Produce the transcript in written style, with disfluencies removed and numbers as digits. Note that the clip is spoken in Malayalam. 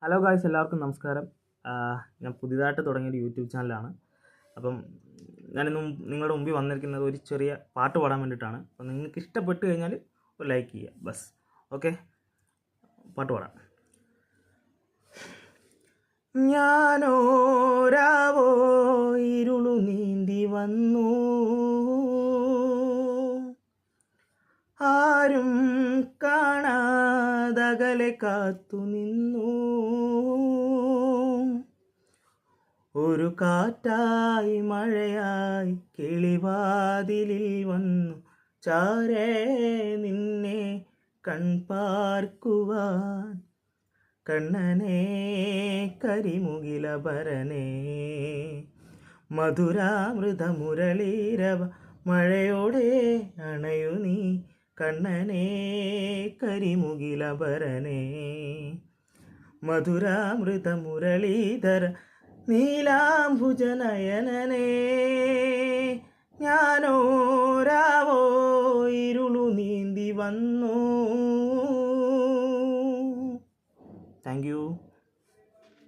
ഹലോ ഗായ്സ്, എല്ലാവർക്കും നമസ്കാരം. ഞാൻ പുതിയതായിട്ട് തുടങ്ങിയൊരു യൂട്യൂബ് ചാനലാണ്. അപ്പം ഞാനിന്ന് നിങ്ങളുടെ മുമ്പിൽ വന്നിരിക്കുന്നത് ഒരു ചെറിയ പാട്ട് പാടാൻ വേണ്ടിയിട്ടാണ്. അപ്പം നിങ്ങൾക്ക് ഇഷ്ടപ്പെട്ട് കഴിഞ്ഞാൽ ഒരു ലൈക്ക് ചെയ്യുക, ബസ്. ഓക്കെ, പാട്ട് പാടാം. ഞാനോരാവോ ഇരുളു നീന്തി വന്നു, ആരും കാണാതകലെ കാത്തു നിന്നു. ഒരു കാറ്റായി മഴയായി കിളിവാതിലിൽ വന്നു ചാരേ നിന്നെ കൺപാർക്കുവാൻ. കണ്ണനേ കരിമുകിലഭരനേ മധുരാമൃതമുരളീരവ മഴയോടെ അണയു നീ. കണ്ണനേ കരിമുകിലഭരനേ മധുരാമൃതമുരളീധര നീലാംബുജനയനനേ. ഞാനോരാവോ ഇരുളു നീന്തി വന്നു. Thank you.